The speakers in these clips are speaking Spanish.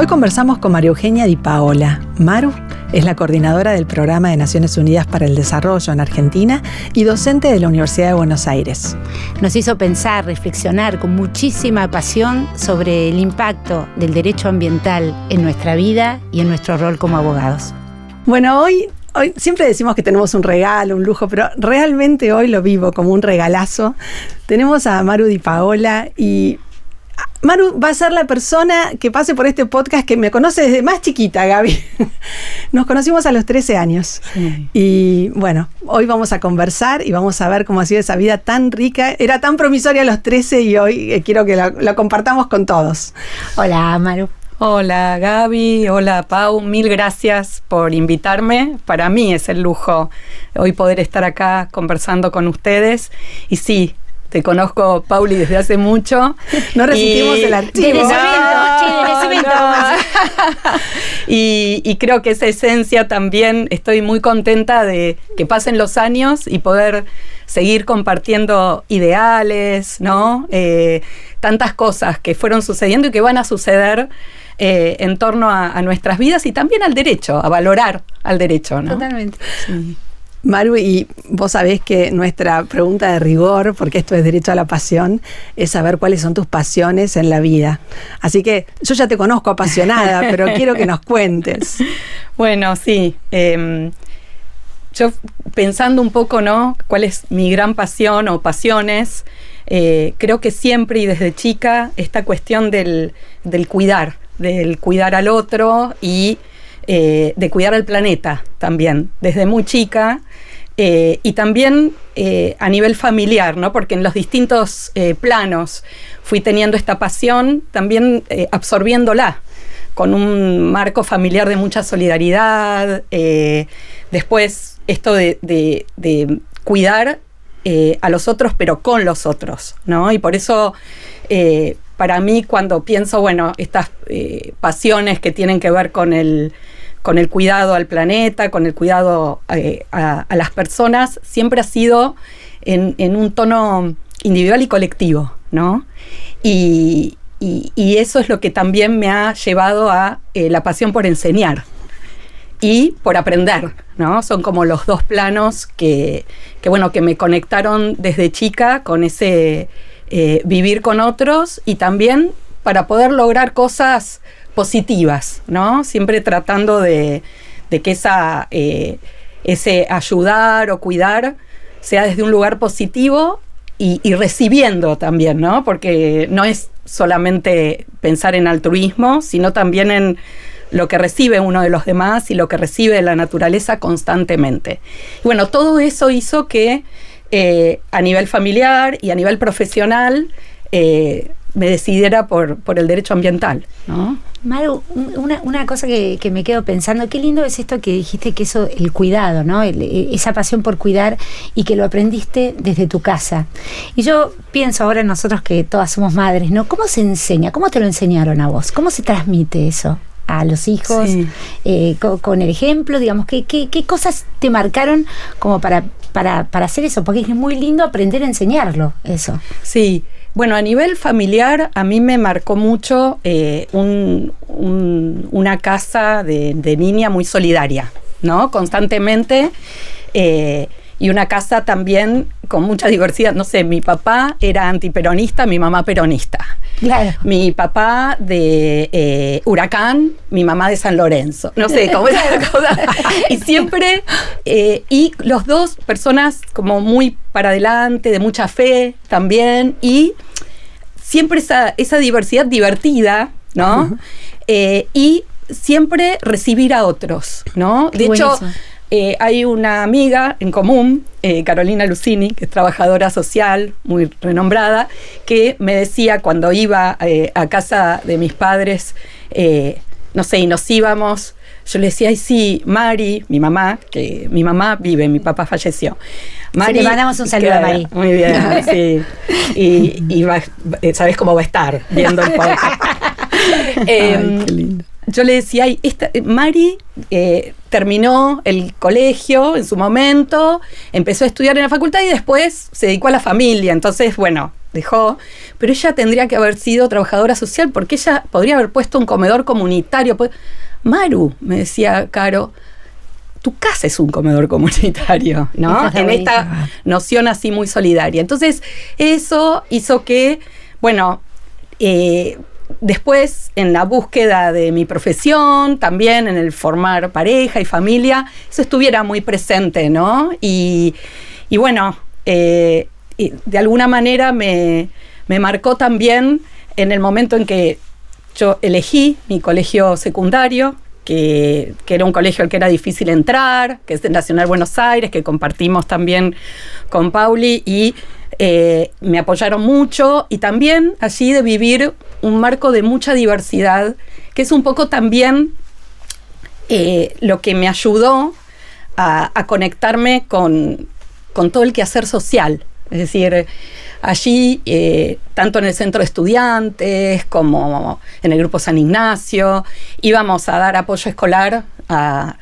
Hoy conversamos con María Eugenia Di Paola. Maru es la coordinadora del Programa de Naciones Unidas para el Desarrollo en Argentina y docente de la Universidad de Buenos Aires. Nos hizo pensar, reflexionar con muchísima pasión sobre el impacto del derecho ambiental en nuestra vida y en nuestro rol como abogados. Bueno, hoy siempre decimos que tenemos un regalo, un lujo, pero realmente hoy lo vivo como un regalazo. Tenemos a Maru Di Paola y Maru va a ser la persona que pase por este podcast que me conoce desde más chiquita, Gaby. Nos conocimos a los 13 años. Sí. Y bueno, hoy vamos a conversar y vamos a ver cómo ha sido esa vida tan rica. Era tan promisoria a los 13 y hoy quiero que la compartamos con todos. Hola, Maru. Hola, Gaby. Hola, Pau. Mil gracias por invitarme. Para mí es el lujo hoy poder estar acá conversando con ustedes. Y sí, te conozco, Pauli, desde hace mucho. No resistimos el archivo. Y creo que esa esencia también, estoy muy contenta de que pasen los años y poder seguir compartiendo ideales, ¿no? Tantas cosas que fueron sucediendo y que van a suceder en torno a nuestras vidas y también al derecho, a valorar al derecho, ¿no? Totalmente. Sí. Maru, y vos sabés que nuestra pregunta de rigor, porque esto es derecho a la pasión, es saber cuáles son tus pasiones en la vida. Así que yo ya te conozco apasionada, pero quiero que nos cuentes. Bueno, sí. Yo pensando un poco, ¿no? ¿Cuál es mi gran pasión o pasiones? Creo que siempre y desde chica esta cuestión del cuidar al otro y de cuidar al planeta también, desde muy chica, y también a nivel familiar, ¿no? Porque en los distintos planos fui teniendo esta pasión, también absorbiéndola, con un marco familiar de mucha solidaridad, después esto de cuidar a los otros, pero con los otros, ¿no? Y por eso para mí cuando pienso, bueno, estas pasiones que tienen que ver con el cuidado al planeta, con el cuidado a las personas, siempre ha sido en un tono individual y colectivo, ¿no? Y eso es lo que también me ha llevado a la pasión por enseñar y por aprender, ¿no? Son como los dos planos que me conectaron desde chica con ese vivir con otros y también para poder lograr cosas positivas, ¿no? Siempre tratando de que ese ayudar o cuidar sea desde un lugar positivo y recibiendo también, ¿no? Porque no es solamente pensar en altruismo, sino también en lo que recibe uno de los demás y lo que recibe de la naturaleza constantemente. Y bueno, todo eso hizo que a nivel familiar y a nivel profesional me decidiera por el derecho ambiental, ¿no? Maru, una cosa que me quedo pensando, qué lindo es esto que dijiste, que eso, el cuidado, ¿no? Esa pasión por cuidar y que lo aprendiste desde tu casa. Y yo pienso ahora nosotros que todas somos madres, ¿no? ¿Cómo se enseña? ¿Cómo te lo enseñaron a vos? ¿Cómo se transmite eso a los hijos? Sí. Con el ejemplo, digamos, ¿qué cosas te marcaron como para hacer eso? Porque es muy lindo aprender a enseñarlo, eso. Sí. Bueno, a nivel familiar, a mí me marcó mucho una casa de niña muy solidaria, ¿no? Constantemente, y una casa también con mucha diversidad. No sé, mi papá era antiperonista, mi mamá peronista. Claro. Mi papá de Huracán, mi mamá de San Lorenzo. No sé, como esa cosa. Y siempre, y los dos personas como muy para adelante, de mucha fe también, y siempre esa diversidad divertida, ¿no? Uh-huh. Y siempre recibir a otros, ¿no? De hecho, hay una amiga en común, Carolina Lucini, que es trabajadora social, muy renombrada, que me decía cuando iba a casa de mis padres, no sé, y nos íbamos, yo le decía, ay sí, Mari, mi mamá vive, mi papá falleció. Mari, sí, le mandamos un saludo a Mari. Muy bien, sí. Y sabes cómo va a estar viendo el podcast. Ay, qué lindo. Yo le decía, Mari terminó el colegio en su momento, empezó a estudiar en la facultad y después se dedicó a la familia. Entonces, bueno, dejó, pero ella tendría que haber sido trabajadora social porque ella podría haber puesto un comedor comunitario. Maru, me decía Caro, tu casa es un comedor comunitario, ¿no? En esta noción así muy solidaria. Entonces, eso hizo que, bueno, después en la búsqueda de mi profesión, también en el formar pareja y familia, eso estuviera muy presente, ¿no? Y bueno, de alguna manera me marcó también en el momento en que yo elegí mi colegio secundario, que era un colegio al que era difícil entrar, que es el Nacional Buenos Aires, que compartimos también con Pauli, y me apoyaron mucho, y también allí de vivir un marco de mucha diversidad, que es un poco también lo que me ayudó a conectarme con todo el quehacer social. Es decir, allí, tanto en el centro de estudiantes como en el grupo San Ignacio, íbamos a dar apoyo escolar a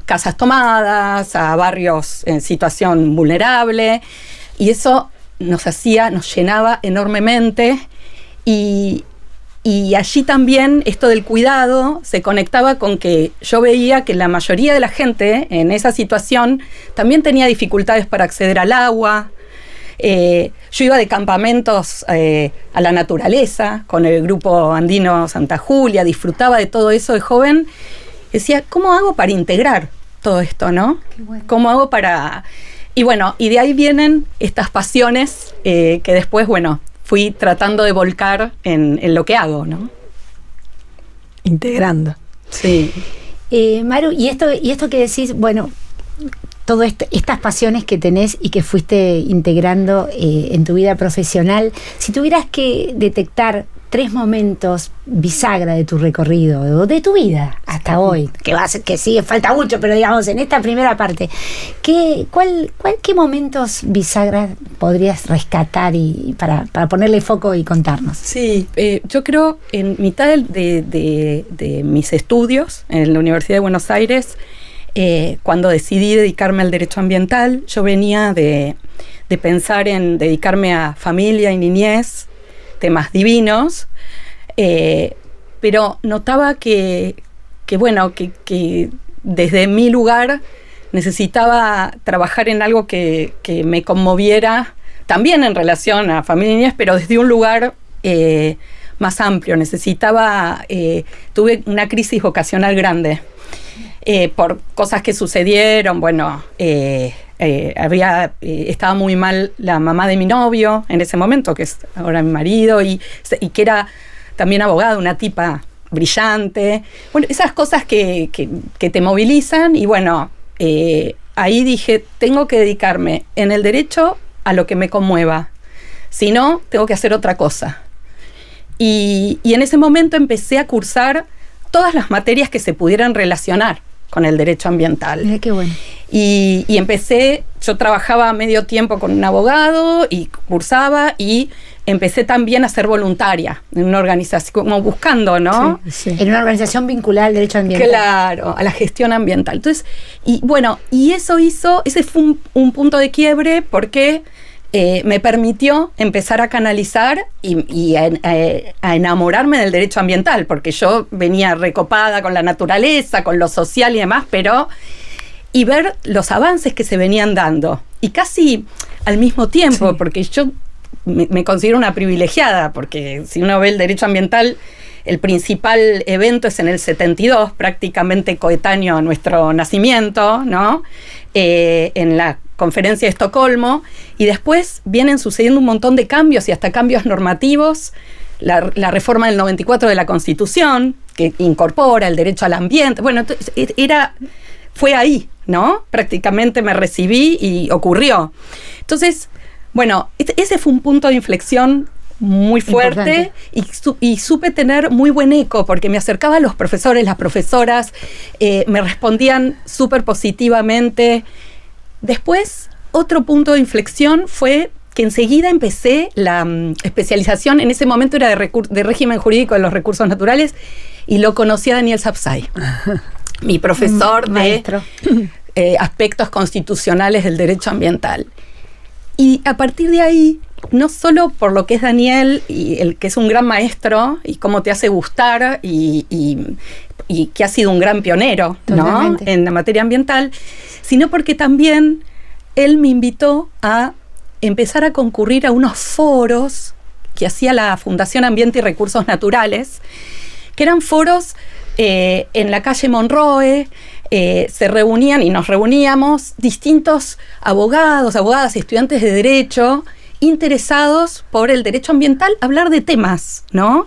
casas tomadas, a barrios en situación vulnerable, y eso nos llenaba enormemente, y allí también esto del cuidado se conectaba con que yo veía que la mayoría de la gente en esa situación también tenía dificultades para acceder al agua. Yo iba de campamentos a la naturaleza con el grupo andino Santa Julia, disfrutaba de todo eso de joven. Decía, ¿cómo hago para integrar todo esto, no? Qué bueno. ¿Cómo hago para...? Y bueno, y de ahí vienen estas pasiones que después, bueno, fui tratando de volcar en lo que hago, ¿no? Integrando. Sí. Maru, y esto que decís, bueno, todas estas pasiones que tenés y que fuiste integrando en tu vida profesional, si tuvieras que detectar 3 momentos bisagra de tu recorrido o de tu vida hasta hoy, que sí, falta mucho, pero digamos en esta primera parte, ¿qué momentos bisagras podrías rescatar y para ponerle foco y contarnos? Sí, yo creo en mitad de mis estudios en la Universidad de Buenos Aires, cuando decidí dedicarme al derecho ambiental, yo venía de pensar en dedicarme a familia y niñez, temas divinos, pero notaba que desde mi lugar necesitaba trabajar en algo que me conmoviera, también en relación a familia y niñez, pero desde un lugar más amplio. Tuve una crisis vocacional grande por cosas que sucedieron. Bueno, estaba muy mal la mamá de mi novio en ese momento, que es ahora mi marido, y que era también abogada, una tipa brillante. Bueno, esas cosas que te movilizan, y bueno, ahí dije, tengo que dedicarme en el derecho a lo que me conmueva, si no, tengo que hacer otra cosa. Y en ese momento empecé a cursar todas las materias que se pudieran relacionar con el derecho ambiental. Mira qué bueno. Y yo trabajaba medio tiempo con un abogado y cursaba, y empecé también a ser voluntaria en una organización, como buscando, ¿no? Sí, sí. En una organización vinculada al derecho ambiental. Claro, a la gestión ambiental. Entonces, ese fue un punto de quiebre, porque me permitió empezar a canalizar y a enamorarme del derecho ambiental, porque yo venía recopada con la naturaleza, con lo social y demás, y ver los avances que se venían dando, y casi al mismo tiempo, sí. Porque yo me considero una privilegiada, porque si uno ve el derecho ambiental, el principal evento es en el 72, prácticamente coetáneo a nuestro nacimiento, ¿no? En la Conferencia de Estocolmo, y después vienen sucediendo un montón de cambios, y hasta cambios normativos, la reforma del 94 de la Constitución, que incorpora el derecho al ambiente. Bueno, fue ahí, ¿no? Prácticamente me recibí y ocurrió. Entonces, bueno, ese fue un punto de inflexión muy fuerte, y supe tener muy buen eco, porque me acercaba a los profesores, las profesoras, me respondían súper positivamente. Después, otro punto de inflexión fue que enseguida empecé la especialización. En ese momento era de régimen jurídico de los recursos naturales, y lo conocí a Daniel Sapsay, mi profesor de aspectos constitucionales del derecho ambiental. Y a partir de ahí no solo por lo que es Daniel, y el que es un gran maestro, y cómo te hace gustar, y que ha sido un gran pionero, ¿no?, en la materia ambiental, sino porque también él me invitó a empezar a concurrir a unos foros que hacía la Fundación Ambiente y Recursos Naturales, que eran foros en la calle Monroe. Se reunían y nos reuníamos distintos abogados, abogadas y estudiantes de derecho interesados por el derecho ambiental a hablar de temas, ¿no?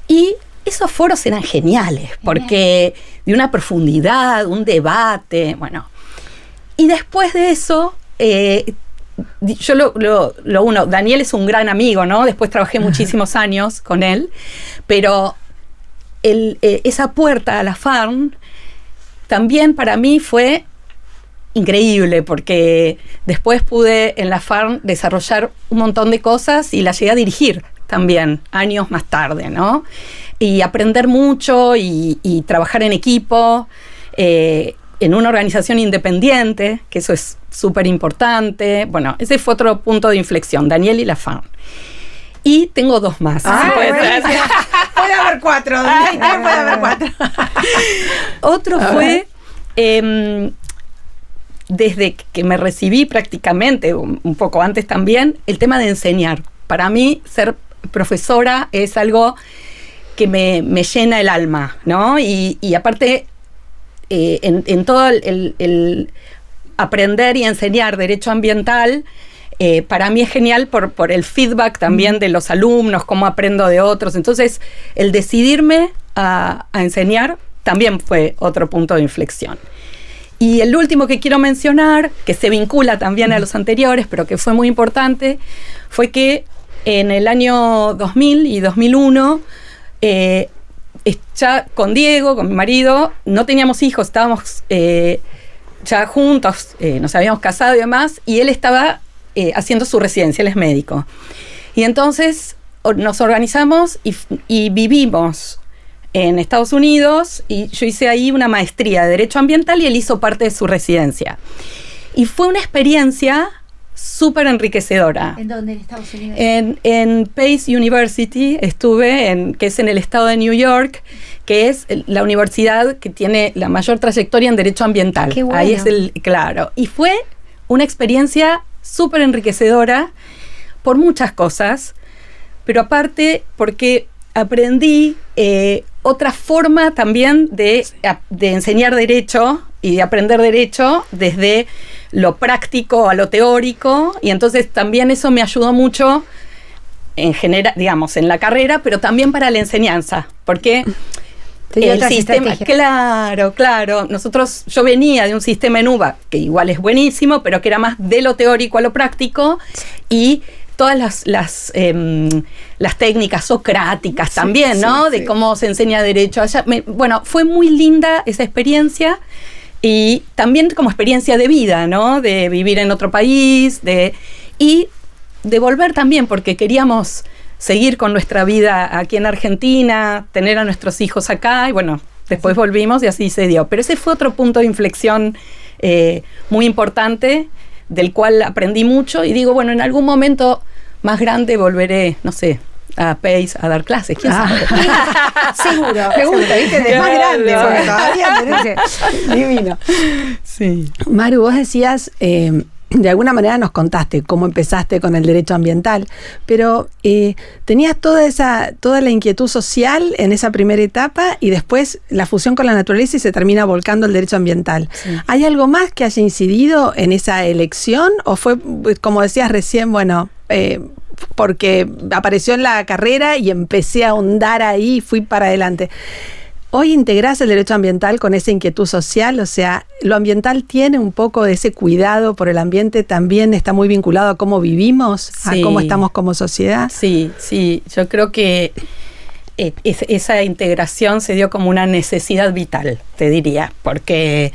Y esos foros eran geniales, porque de una profundidad, un debate, bueno. Y después de eso, yo lo uno, Daniel es un gran amigo, ¿no? Después trabajé muchísimos años con él, pero esa puerta a la FARN también para mí fue increíble, porque después pude en la FARN desarrollar un montón de cosas y la llegué a dirigir también, años más tarde, ¿no? Y aprender mucho y trabajar en equipo, en una organización independiente, que eso es súper importante. Bueno, ese fue otro punto de inflexión, Daniel y la FARN. Y tengo dos más. Puede haber 4. Puede haber 4. Otro fue, desde que me recibí prácticamente, un poco antes también, el tema de enseñar. Para mí, ser profesora es algo que me llena el alma, ¿no? Y aparte, en todo el aprender y enseñar derecho ambiental, para mí es genial por el feedback también de los alumnos, cómo aprendo de otros. Entonces, el decidirme a enseñar también fue otro punto de inflexión. Y el último que quiero mencionar, que se vincula también a los anteriores, pero que fue muy importante, fue que en el año 2000 y 2001, ya con Diego, con mi marido, no teníamos hijos, estábamos ya juntos, nos habíamos casado y demás, y él estaba haciendo su residencia, él es médico. Y entonces nos organizamos y vivimos en Estados Unidos, y yo hice ahí una maestría de Derecho Ambiental y él hizo parte de su residencia. Y fue una experiencia súper enriquecedora. ¿En dónde? ¿En Estados Unidos? En Pace University estuve, que es en el estado de New York, que es la universidad que tiene la mayor trayectoria en Derecho Ambiental. Qué bueno. Ahí es claro. Y fue una experiencia súper enriquecedora por muchas cosas, pero aparte porque aprendí otra forma también de enseñar derecho y de aprender derecho desde lo práctico a lo teórico, y entonces también eso me ayudó mucho en general, digamos, en la carrera, pero también para la enseñanza, porque el sistema, claro, yo venía de un sistema en UBA que igual es buenísimo, pero que era más de lo teórico a lo práctico, y todas las técnicas socráticas también, ¿no? De cómo se enseña derecho allá. Bueno, fue muy linda esa experiencia, y también como experiencia de vida, ¿no? De vivir en otro país, y de volver también, porque queríamos seguir con nuestra vida aquí en Argentina, tener a nuestros hijos acá, y bueno, después volvimos y así se dio. Pero ese fue otro punto de inflexión muy importante, del cual aprendí mucho, y digo, bueno, en algún momento más grande volveré, no sé, a Pace a dar clases, ¿quién sabe? Seguro. Me gusta, ¿viste? De más grande, porque todavía divino. Sí. Maru, vos decías, de alguna manera nos contaste cómo empezaste con el derecho ambiental, pero tenías toda la inquietud social en esa primera etapa, y después la fusión con la naturaleza, y se termina volcando el derecho ambiental. Sí. ¿Hay algo más que haya incidido en esa elección? ¿O fue, como decías recién, bueno, porque apareció en la carrera y empecé a ahondar ahí y fui para adelante? Hoy integrás el derecho ambiental con esa inquietud social, o sea, lo ambiental tiene un poco de ese cuidado por el ambiente, también está muy vinculado a cómo vivimos, sí, a cómo estamos como sociedad. Sí, yo creo que esa integración se dio como una necesidad vital, te diría, porque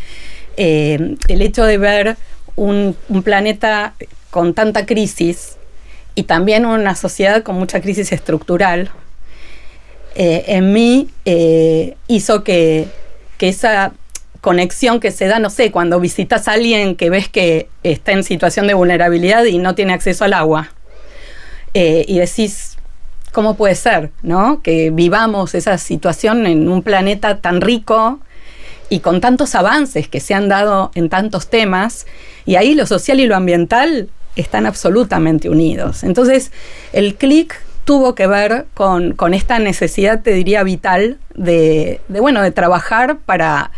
el hecho de ver un planeta con tanta crisis y también una sociedad con mucha crisis estructural, en mí hizo que esa conexión que se da, no sé, cuando visitas a alguien que ves que está en situación de vulnerabilidad y no tiene acceso al agua, y decís, ¿cómo puede ser, ¿no? Que vivamos esa situación en un planeta tan rico y con tantos avances que se han dado en tantos temas, y ahí lo social y lo ambiental están absolutamente unidos. Entonces, el clic tuvo que ver con esta necesidad, te diría, vital de trabajar para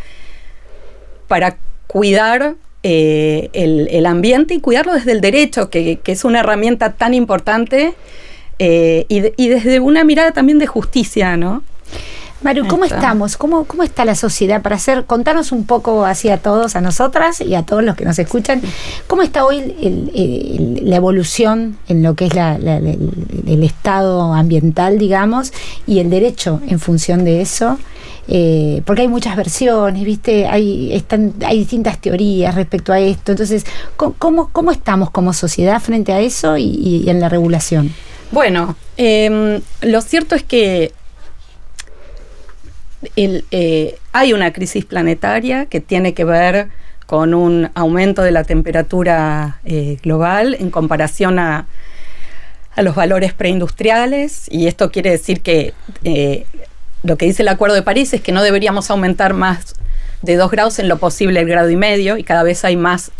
cuidar el ambiente y cuidarlo desde el derecho, que es una herramienta tan importante, y desde una mirada también de justicia, ¿no? Maru, ¿cómo estamos? ¿Cómo está la sociedad? Contarnos un poco así a todos, a nosotras y a todos los que nos escuchan, ¿cómo está hoy la evolución en lo que es el estado ambiental, digamos, y el derecho en función de eso? Porque hay muchas versiones, ¿viste? Hay distintas teorías respecto a esto. Entonces, ¿cómo estamos como sociedad frente a eso y en la regulación? Bueno, lo cierto es que hay una crisis planetaria que tiene que ver con un aumento de la temperatura global en comparación a los valores preindustriales, y esto quiere decir que lo que dice el Acuerdo de París es que no deberíamos aumentar más de 2 grados en lo posible el 1,5 grados, y cada vez hay más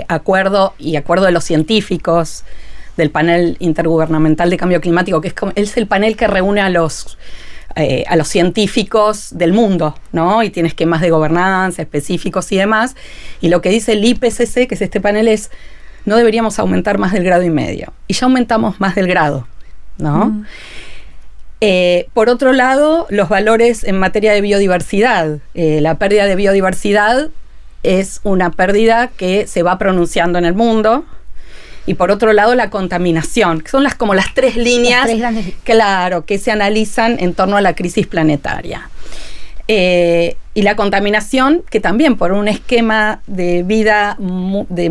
acuerdo de los científicos del panel intergubernamental de cambio climático, que es el panel que reúne a los científicos del mundo, ¿no? Y tiene esquemas de gobernanza específicos y demás. Y lo que dice el IPCC, que es este panel, es no deberíamos aumentar más del 1,5 grados. Y ya aumentamos más del grado, ¿no? Por otro lado, los valores en materia de biodiversidad. La pérdida de biodiversidad es una pérdida que se va pronunciando en el mundo. Y por otro lado, la contaminación, que son como las 3 líneas, claro, que se analizan en torno a la crisis planetaria. Y la contaminación, que también por un esquema de vida de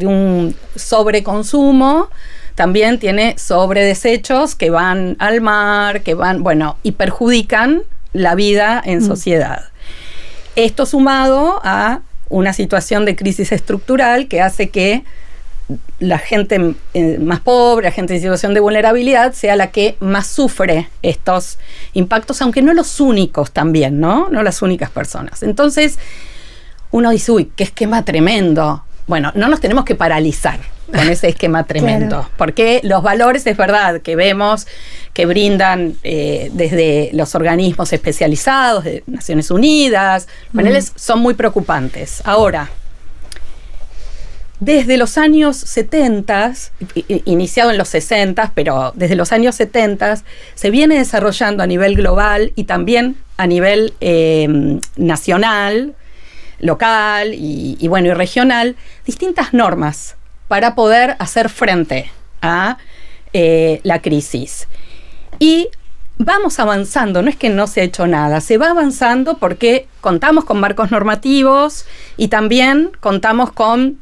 un sobreconsumo, también tiene sobredesechos que van al mar, y perjudican la vida en sociedad. Esto sumado a una situación de crisis estructural que hace que la gente más pobre, la gente en situación de vulnerabilidad, sea la que más sufre estos impactos, aunque no los únicos también, ¿no? No las únicas personas. Entonces, uno dice, uy, qué esquema tremendo. Bueno, no nos tenemos que paralizar con ese esquema tremendo, claro, porque los valores, es verdad, que vemos que brindan desde los organismos especializados de Naciones Unidas, paneles, son muy preocupantes. Ahora, desde los años 70, iniciado en los 60, pero desde los años 70, se viene desarrollando a nivel global y también a nivel nacional, local y regional, distintas normas para poder hacer frente a la crisis. Y vamos avanzando, no es que no se ha hecho nada, se va avanzando porque contamos con marcos normativos y también contamos con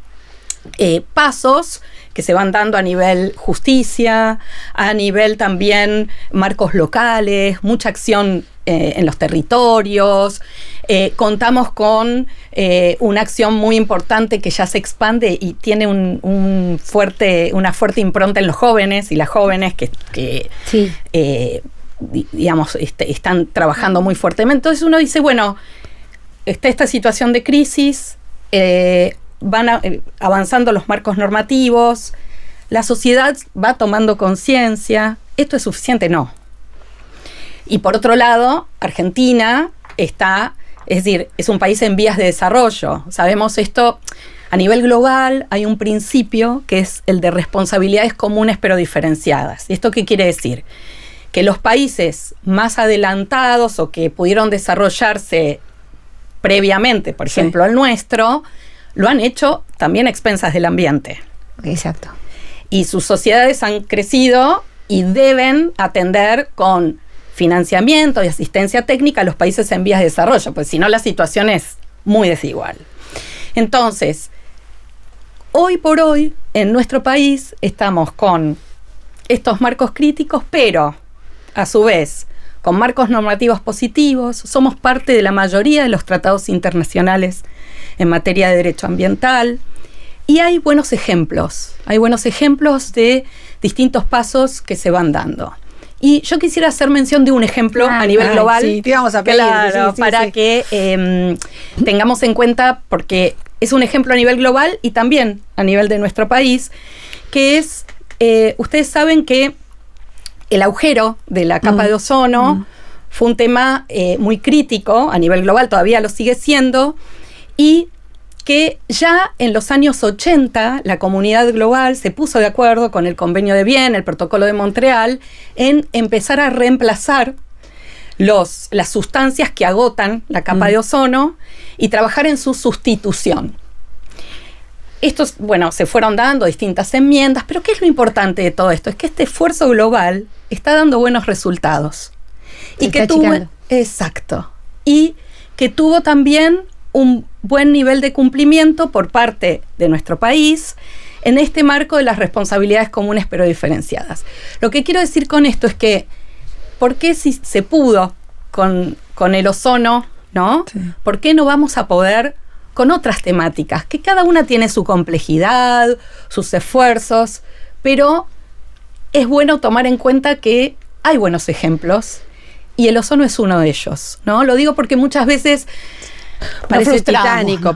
pasos que se van dando a nivel justicia, a nivel también marcos locales, mucha acción en los territorios. Contamos con una acción muy importante que ya se expande y tiene una fuerte impronta en los jóvenes y las jóvenes que sí, están trabajando muy fuertemente. Entonces uno dice, bueno, está esta situación de crisis, van avanzando los marcos normativos, la sociedad va tomando conciencia. ¿Esto es suficiente? No. Y por otro lado, Argentina es un país en vías de desarrollo. Sabemos esto a nivel global, hay un principio que es el de responsabilidades comunes pero diferenciadas. ¿Y esto qué quiere decir? Que los países más adelantados o que pudieron desarrollarse previamente, por ejemplo, el nuestro, lo han hecho también a expensas del ambiente. Exacto. Y sus sociedades han crecido y deben atender con financiamiento y asistencia técnica a los países en vías de desarrollo, pues si no la situación es muy desigual. Entonces, hoy por hoy, en nuestro país, estamos con estos marcos críticos, pero a su vez, con marcos normativos positivos, somos parte de la mayoría de los tratados internacionales en materia de derecho ambiental. Y hay buenos ejemplos de distintos pasos que se van dando. Y yo quisiera hacer mención de un ejemplo a nivel global. Sí, te íbamos a pedir. Claro, para que tengamos en cuenta, porque es un ejemplo a nivel global y también a nivel de nuestro país, que es, ustedes saben que el agujero de la capa de ozono fue un tema muy crítico a nivel global, todavía lo sigue siendo, y que ya en los años 80 la comunidad global se puso de acuerdo con el Convenio de Viena, el Protocolo de Montreal, en empezar a reemplazar las sustancias que agotan la capa de ozono y trabajar en su sustitución. Estos, bueno, se fueron dando distintas enmiendas, pero ¿qué es lo importante de todo esto? Es que este esfuerzo global está dando buenos resultados. Y que tuvo también un buen nivel de cumplimiento por parte de nuestro país en este marco de las responsabilidades comunes pero diferenciadas. Lo que quiero decir con esto es que, ¿por qué si se pudo con el ozono, ¿no? Sí. ¿Por qué no vamos a poder con otras temáticas? Que cada una tiene su complejidad, sus esfuerzos, pero es bueno tomar en cuenta que hay buenos ejemplos y el ozono es uno de ellos, ¿no? Lo digo porque muchas veces parece titánico.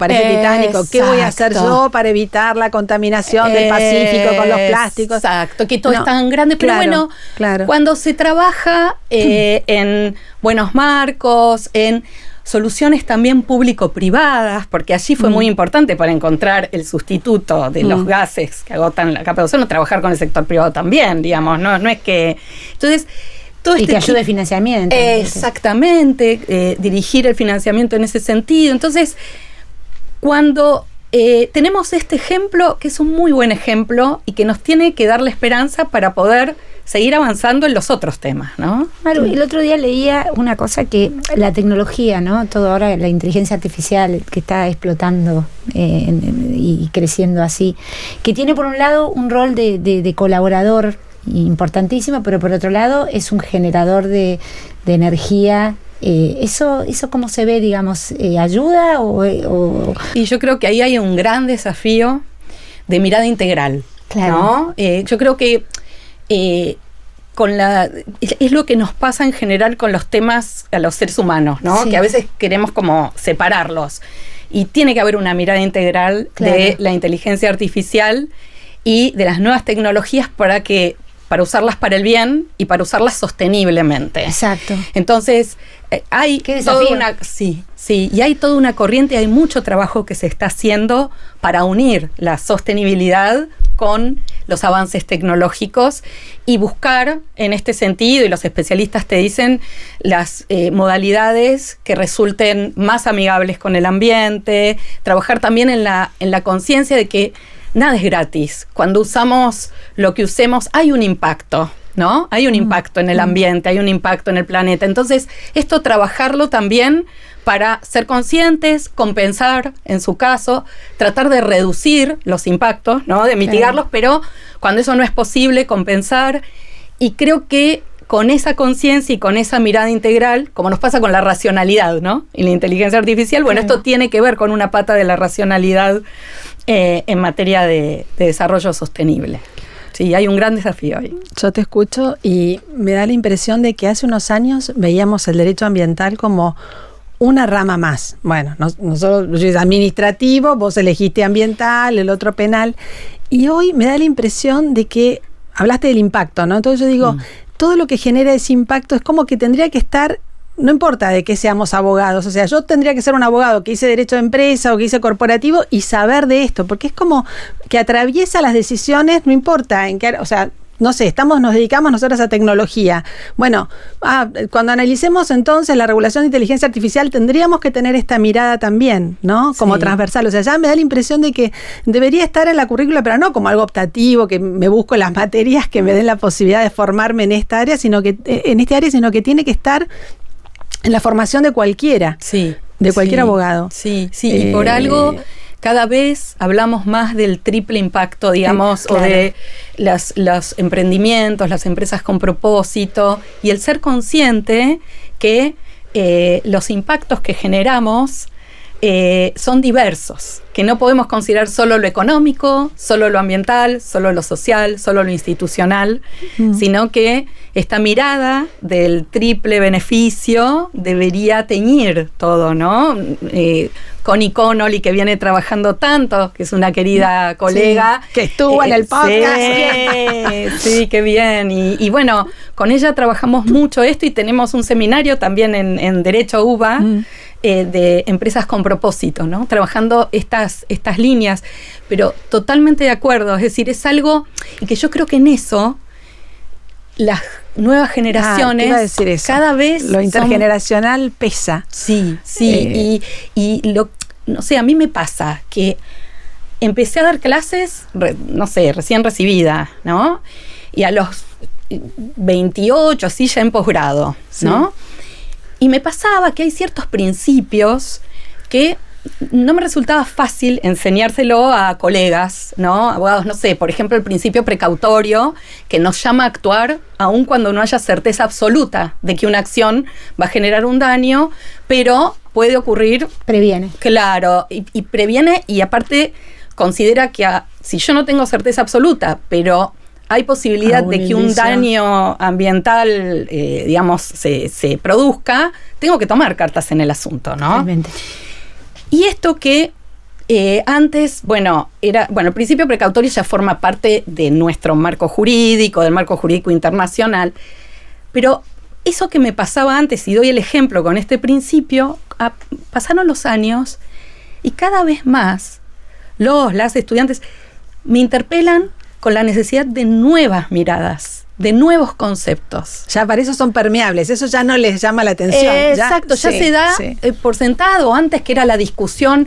¿Qué voy a hacer yo para evitar la contaminación del Pacífico con los plásticos? Exacto, que todo es tan grande. Pero cuando se trabaja en buenos marcos, en soluciones también público-privadas, porque allí fue muy importante para encontrar el sustituto de los gases que agotan la capa de ozono, trabajar con el sector privado también, digamos, no es que... Entonces, y que ayude financiamiento. Exactamente, dirigir el financiamiento en ese sentido. Entonces, cuando tenemos este ejemplo, que es un muy buen ejemplo y que nos tiene que dar la esperanza para poder seguir avanzando en los otros temas, ¿no? Maru, el otro día leía una cosa que la tecnología, ¿no? Todo ahora, la inteligencia artificial que está explotando y creciendo así, que tiene por un lado un rol de colaborador importantísimo, pero por otro lado es un generador de energía. ¿Eso cómo se ve, digamos? ¿Ayuda o...? Y yo creo que ahí hay un gran desafío de mirada integral, claro, ¿no? Yo creo que es lo que nos pasa en general con los temas a los seres humanos, ¿no? Sí. Que a veces queremos como separarlos. Y tiene que haber una mirada integral de la inteligencia artificial y de las nuevas tecnologías para usarlas para el bien y para usarlas sosteniblemente. Exacto. Entonces, hay toda una corriente, hay mucho trabajo que se está haciendo para unir la sostenibilidad con los avances tecnológicos y buscar en este sentido, y los especialistas te dicen, las modalidades que resulten más amigables con el ambiente, trabajar también en la conciencia de que nada es gratis. Cuando usamos lo que usemos, hay un impacto, ¿no? Hay un impacto en el ambiente, hay un impacto en el planeta. Entonces, esto trabajarlo también para ser conscientes, compensar, en su caso, tratar de reducir los impactos, ¿no? De mitigarlos, pero cuando eso no es posible, compensar. Y creo que con esa conciencia y con esa mirada integral, como nos pasa con la racionalidad, ¿no? Y la inteligencia artificial, bueno, esto tiene que ver con una pata de la racionalidad en materia de desarrollo sostenible. Sí, hay un gran desafío ahí. Yo te escucho y me da la impresión de que hace unos años veíamos el derecho ambiental como una rama más. Bueno, nosotros, yo es administrativo, vos elegiste ambiental, el otro penal. Y hoy me da la impresión de que hablaste del impacto, ¿no? Entonces yo digo, todo lo que genera ese impacto es como que tendría que estar, no importa de que seamos abogados, o sea, yo tendría que ser un abogado que hice derecho de empresa o que hice corporativo y saber de esto, porque es como que atraviesa las decisiones, no importa en qué, o sea, no sé, nos dedicamos nosotros a tecnología. Bueno, cuando analicemos entonces la regulación de inteligencia artificial, tendríamos que tener esta mirada también, ¿no? Como transversal. O sea, ya me da la impresión de que debería estar en la currícula, pero no como algo optativo, que me busco las materias que me den la posibilidad de formarme en esta área, sino que que tiene que estar en la formación de cualquiera. Sí. De cualquier abogado. Sí. Y por algo cada vez hablamos más del triple impacto, digamos, o de los emprendimientos, las empresas con propósito, y el ser consciente que los impactos que generamos son diversos, que no podemos considerar solo lo económico, solo lo ambiental, solo lo social, solo lo institucional, sino que esta mirada del triple beneficio debería teñir todo, ¿no? Connie Connolly, que viene trabajando tanto, que es una querida colega. Sí, que estuvo en el podcast. Sí, qué bien. Y bueno, con ella trabajamos mucho esto y tenemos un seminario también en Derecho UBA, de empresas con propósito, ¿no? Trabajando estas líneas, pero totalmente de acuerdo. Es decir, es algo que yo creo que en eso las nuevas generaciones iba a decir eso. Cada vez lo intergeneracional pesa. Sí. No sé, a mí me pasa que empecé a dar clases, recién recibida, ¿no? Y a los 28, así ya en posgrado, ¿no? Y me pasaba que hay ciertos principios que no me resultaba fácil enseñárselo a colegas, ¿no? Abogados, no sé, por ejemplo, el principio precautorio que nos llama a actuar aun cuando no haya certeza absoluta de que una acción va a generar un daño, pero puede ocurrir. Previene. Claro, y previene, y aparte considera que si yo no tengo certeza absoluta, pero hay posibilidad de que un daño ambiental, digamos, se produzca, tengo que tomar cartas en el asunto, ¿no? Realmente. Y esto que antes, el principio precautorio ya forma parte de nuestro marco jurídico, del marco jurídico internacional, pero eso que me pasaba antes, y doy el ejemplo con este principio, pasaron los años y cada vez más las estudiantes me interpelan con la necesidad de nuevas miradas, de nuevos conceptos. Ya para eso son permeables, eso ya no les llama la atención. Exacto, ya se da por sentado. Antes, que era la discusión,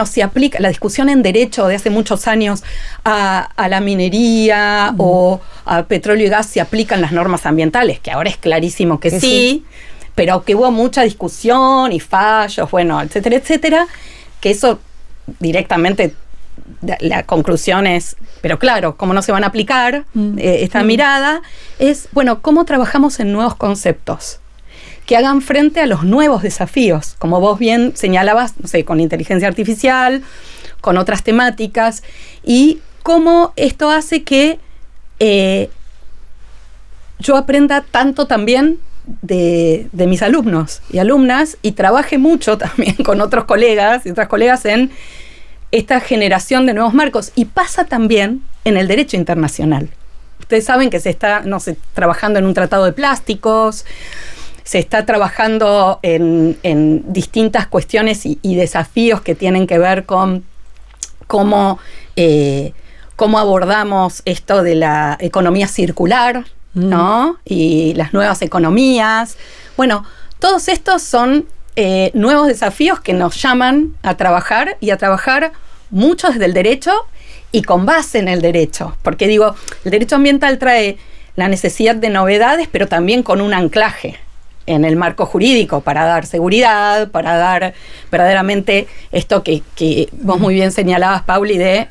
se aplica la discusión en derecho de hace muchos años a la minería o a petróleo y gas, se aplican las normas ambientales, que ahora es clarísimo que sí, pero que hubo mucha discusión y fallos, etcétera, etcétera, que eso directamente, la conclusión es, pero claro, ¿cómo no se van a aplicar esta mirada? Es, ¿cómo trabajamos en nuevos conceptos que hagan frente a los nuevos desafíos? Como vos bien señalabas, con inteligencia artificial, con otras temáticas, y cómo esto hace que yo aprenda tanto también de mis alumnos y alumnas, y trabaje mucho también con otros colegas y otras colegas en esta generación de nuevos marcos. Y pasa también en el derecho internacional. Ustedes saben que se está trabajando en un tratado de plásticos, se está trabajando en distintas cuestiones y desafíos que tienen que ver con cómo abordamos esto de la economía circular, ¿no? Y las nuevas economías. Todos estos son nuevos desafíos que nos llaman a trabajar, y a trabajar mucho desde el derecho y con base en el derecho. Porque el derecho ambiental trae la necesidad de novedades, pero también con un anclaje en el marco jurídico para dar seguridad, para dar verdaderamente esto que vos muy bien señalabas, Pauli, de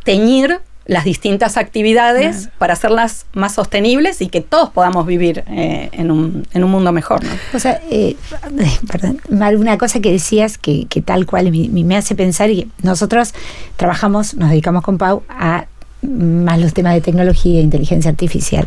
teñir las distintas actividades para hacerlas más sostenibles y que todos podamos vivir en un mundo mejor, ¿no? O sea, perdón, una cosa que decías que tal cual me hace pensar, y que nosotros nos dedicamos con Pau a más los temas de tecnología e inteligencia artificial.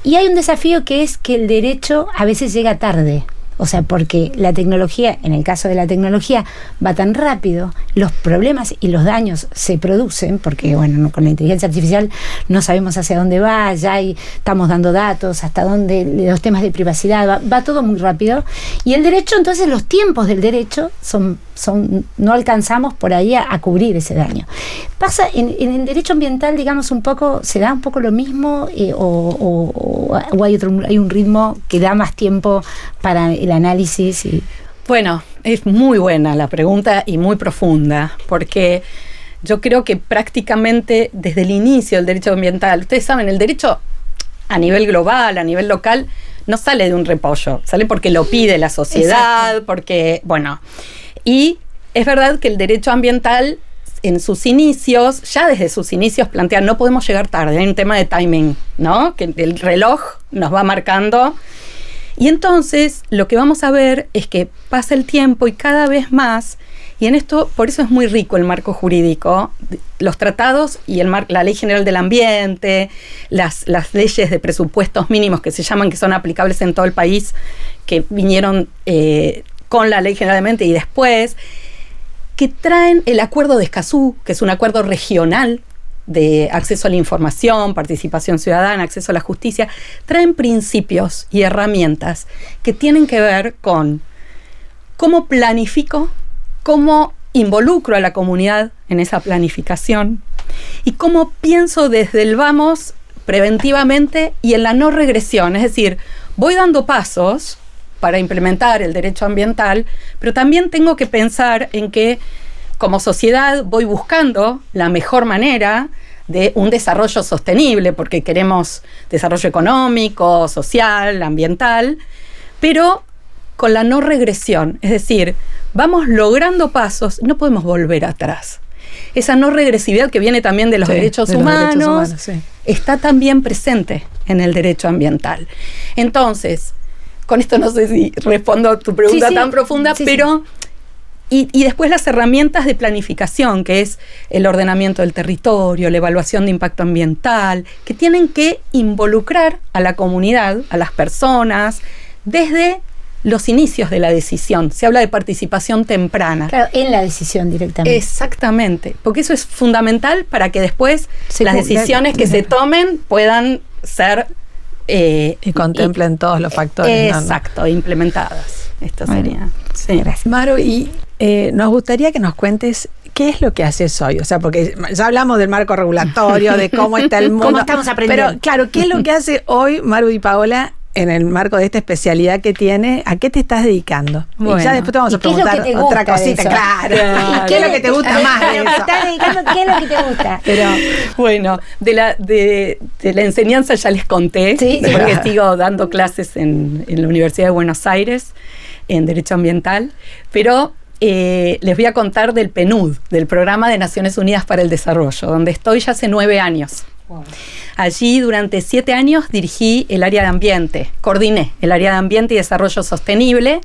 Y hay un desafío, que es que el derecho a veces llega tarde. O sea, porque la tecnología, en el caso de la tecnología, va tan rápido, los problemas y los daños se producen, porque con la inteligencia artificial no sabemos hacia dónde va, ya estamos dando datos, hasta dónde, los temas de privacidad, va todo muy rápido. Y el derecho, entonces los tiempos del derecho no alcanzamos por ahí a cubrir ese daño. Pasa en el derecho ambiental, digamos, se da un poco lo mismo, o hay un ritmo que da más tiempo para el análisis. Es muy buena la pregunta y muy profunda, porque yo creo que prácticamente desde el inicio del derecho ambiental, ustedes saben, el derecho a nivel global, a nivel local, no sale de un repollo, sale porque lo pide la sociedad. Exacto. Porque, y es verdad que el derecho ambiental en sus inicios, ya desde sus inicios plantea, no podemos llegar tarde, hay un tema de timing, ¿no? Que el reloj nos va marcando. Y entonces lo que vamos a ver es que pasa el tiempo y cada vez más Y en esto, por eso es muy rico el marco jurídico, los tratados y la Ley General del Ambiente, las leyes de presupuestos mínimos que se llaman, que son aplicables en todo el país, que vinieron con la Ley General del Ambiente y después, que traen el Acuerdo de Escazú, que es un acuerdo regional de acceso a la información, participación ciudadana, acceso a la justicia, traen principios y herramientas que tienen que ver con cómo planifico, cómo involucro a la comunidad en esa planificación y cómo pienso desde el vamos preventivamente y en la no regresión. Es decir, voy dando pasos para implementar el derecho ambiental, pero también tengo que pensar en que como sociedad voy buscando la mejor manera de un desarrollo sostenible, porque queremos desarrollo económico, social, ambiental, pero con la no regresión. Es decir, vamos logrando pasos, no podemos volver atrás. Esa no regresividad que viene también de los derechos humanos, está también presente en el derecho ambiental. Entonces, con esto no sé si respondo a tu pregunta tan profunda, pero... Y después las herramientas de planificación, que es el ordenamiento del territorio, la evaluación de impacto ambiental, que tienen que involucrar a la comunidad, a las personas, desde los inicios de la decisión. Se habla de participación temprana. Claro, en la decisión directamente. Exactamente, porque eso es fundamental para que después las decisiones que se tomen puedan ser... y contemplen todos los factores. Exacto, implementadas. Esto sería... Sí. Gracias. Maru, y nos gustaría que nos cuentes qué es lo que haces hoy. O sea, porque ya hablamos del marco regulatorio, de cómo está el mundo. ¿Cómo estamos aprendiendo? Pero, claro, ¿qué es lo que hace hoy Maru Di Paola en el marco de esta especialidad que tiene? ¿A qué te estás dedicando? Bueno, y ya después te vamos a preguntar otra cosita. Claro. ¿Y qué es lo que te gusta más de eso? ¿Estás dedicando? ¿Qué es lo que te gusta? Pero, bueno, de la enseñanza ya les conté, porque sigo dando clases en la Universidad de Buenos Aires, en Derecho Ambiental, pero les voy a contar del PNUD, del Programa de Naciones Unidas para el Desarrollo, donde estoy ya hace 9 años. Wow. Allí durante 7 años dirigí el área de ambiente, coordiné el área de ambiente y desarrollo sostenible,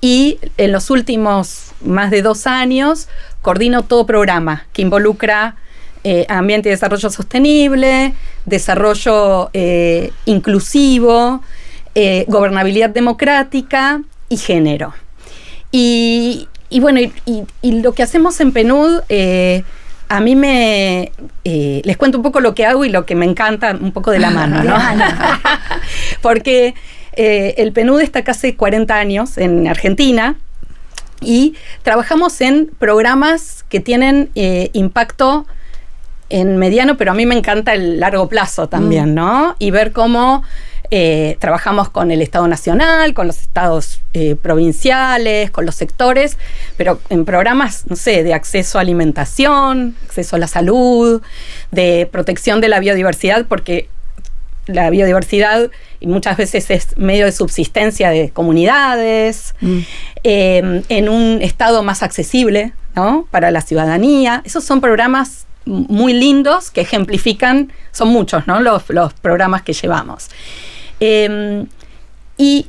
y en los últimos más de 2 años coordino todo programa que involucra ambiente y desarrollo sostenible, desarrollo inclusivo, gobernabilidad democrática y género. Y bueno, y lo que hacemos en PNUD, a mí les cuento un poco lo que hago y lo que me encanta, un poco de la mano, ¿no? Porque el PNUD está casi 40 años en Argentina y trabajamos en programas que tienen impacto en mediano, pero a mí me encanta el largo plazo también, ¿no? Y ver cómo trabajamos con el Estado Nacional, con los estados provinciales, con los sectores, pero en programas, no sé, de acceso a alimentación, acceso a la salud, de protección de la biodiversidad, porque la biodiversidad y muchas veces es medio de subsistencia de comunidades, en un estado más accesible, ¿no?, para la ciudadanía. Esos son programas muy lindos que ejemplifican, son muchos, ¿no?, los programas que llevamos. Y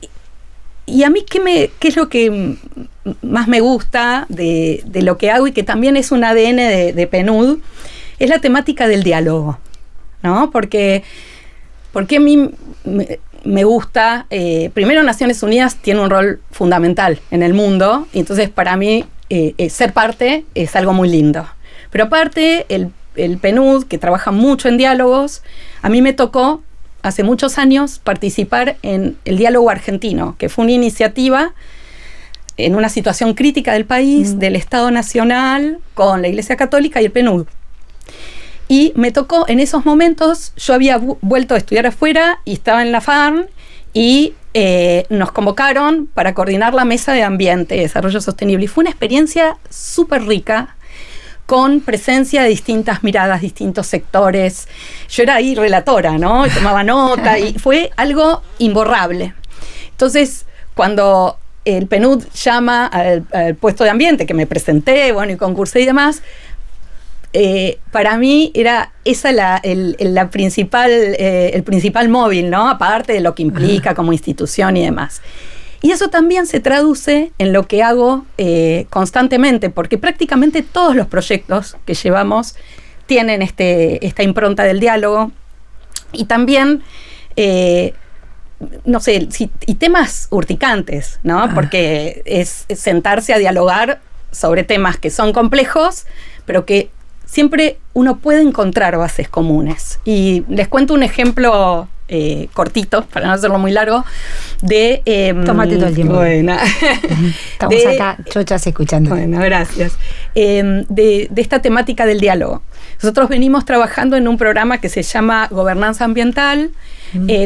a mí, ¿qué es lo que más me gusta de lo que hago y que también es un ADN de PNUD? Es la temática del diálogo, ¿no? Porque a mí me gusta, primero Naciones Unidas tiene un rol fundamental en el mundo, y entonces para mí ser parte es algo muy lindo. Pero aparte, el PNUD, que trabaja mucho en diálogos, a mí me tocó hace muchos años participar en el diálogo argentino, que fue una iniciativa en una situación crítica del país, del Estado Nacional, con la Iglesia Católica y el PNUD. Y me tocó en esos momentos, yo había vuelto a estudiar afuera y estaba en la FARN, y nos convocaron para coordinar la mesa de ambiente y desarrollo sostenible. Y fue una experiencia súper rica, con presencia de distintas miradas, distintos sectores. Yo era ahí relatora, ¿no? Y tomaba nota, y fue algo imborrable. Entonces, cuando el PNUD llama al puesto de ambiente, que me presenté, bueno, y concursé y demás, para mí era esa el principal móvil, ¿no? Aparte de lo que implica como institución y demás. Y eso también se traduce en lo que hago constantemente, porque prácticamente todos los proyectos que llevamos tienen esta impronta del diálogo. Y también, no sé, y temas urticantes, ¿no? Porque es sentarse a dialogar sobre temas que son complejos, pero que siempre uno puede encontrar bases comunes. Y les cuento un ejemplo cortito, para no hacerlo muy largo, de... Tómate todo el tiempo. Bueno. Estamos acá, chochas, escuchando. Bueno, gracias. De esta temática del diálogo. Nosotros venimos trabajando en un programa que se llama Gobernanza Ambiental,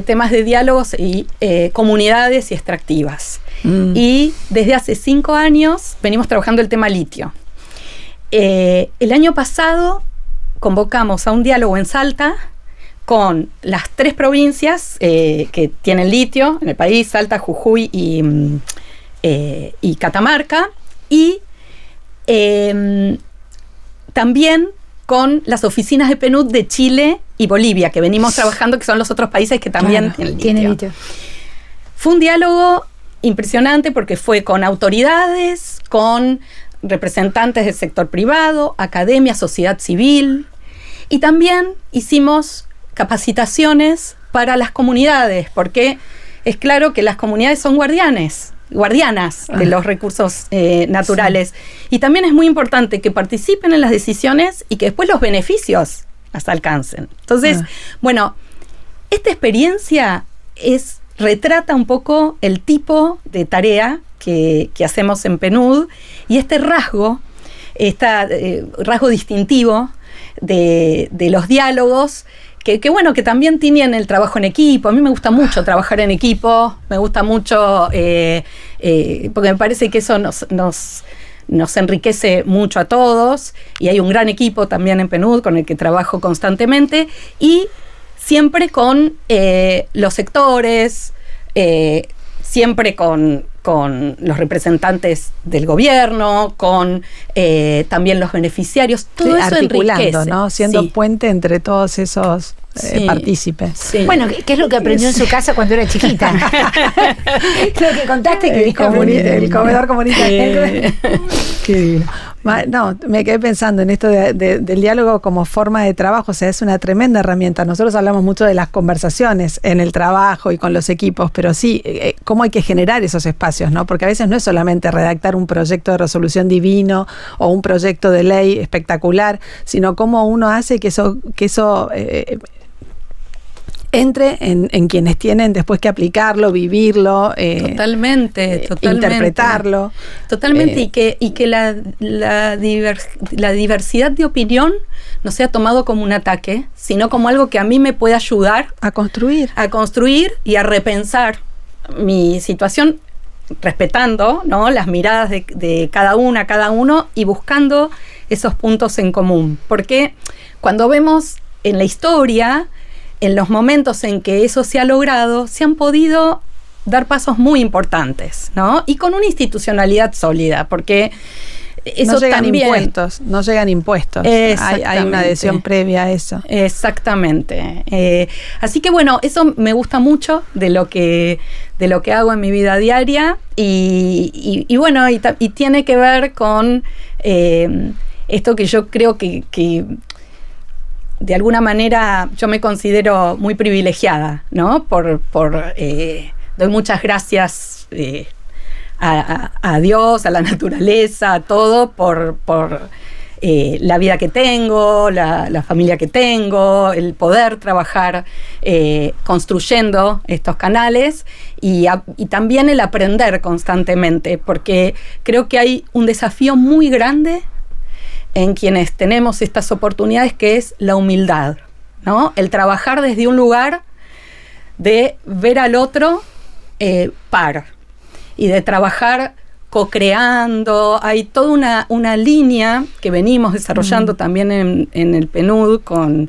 temas de diálogos y comunidades y extractivas. Y desde hace 5 años venimos trabajando el tema litio. El año pasado convocamos a un diálogo en Salta con las 3 provincias que tienen litio en el país, Salta, Jujuy y Catamarca, y también con las oficinas de PNUD de Chile y Bolivia, que venimos trabajando, que son los otros países que también tienen litio. Fue un diálogo impresionante porque fue con autoridades, con representantes del sector privado, academia, sociedad civil, y también hicimos capacitaciones para las comunidades, porque es claro que las comunidades son guardianas de los recursos naturales. Sí. Y también es muy importante que participen en las decisiones y que después los beneficios las alcancen. Entonces, bueno, esta experiencia retrata un poco el tipo de tarea que hacemos en PNUD y este rasgo distintivo de los diálogos que también tienen el trabajo en equipo. A mí me gusta mucho trabajar en equipo, me gusta mucho porque me parece que eso nos enriquece mucho a todos, y hay un gran equipo también en PNUD con el que trabajo constantemente, y siempre con los sectores, siempre con los representantes del gobierno, con también los beneficiarios, todo eso articulando, enriquece, ¿no? Siendo puente entre todos esos partícipes. Sí. Bueno, ¿qué es lo que aprendió en su casa cuando era chiquita? Lo que contaste que el comedor comunitario. Qué divino. No, me quedé pensando en esto del diálogo como forma de trabajo. O sea, es una tremenda herramienta. Nosotros hablamos mucho de las conversaciones en el trabajo y con los equipos, pero sí, cómo hay que generar esos espacios, ¿no? Porque a veces no es solamente redactar un proyecto de resolución divino o un proyecto de ley espectacular, sino cómo uno hace que eso entre en quienes tienen después que aplicarlo, vivirlo, totalmente. Interpretarlo. Totalmente, y que la diversidad de opinión no sea tomado como un ataque, sino como algo que a mí me puede ayudar a construir y a repensar mi situación, respetando, ¿no?, las miradas de cada uno y buscando esos puntos en común. Porque cuando vemos en la historia, en los momentos en que eso se ha logrado, se han podido dar pasos muy importantes, ¿no? Y con una institucionalidad sólida, porque eso no llegan impuestos. Hay una adhesión previa a eso. Exactamente. Así que bueno, eso me gusta mucho de lo que hago en mi vida diaria, y bueno, y tiene que ver con esto que yo creo que de alguna manera yo me considero muy privilegiada, ¿no? Doy muchas gracias a Dios, a la naturaleza, a todo, por la vida que tengo, la familia que tengo, el poder trabajar construyendo estos canales, y también el aprender constantemente, porque creo que hay un desafío muy grande en quienes tenemos estas oportunidades, que es la humildad, ¿no? El trabajar desde un lugar de ver al otro par, y de trabajar co-creando. Hay toda una línea que venimos desarrollando también en el PNUD con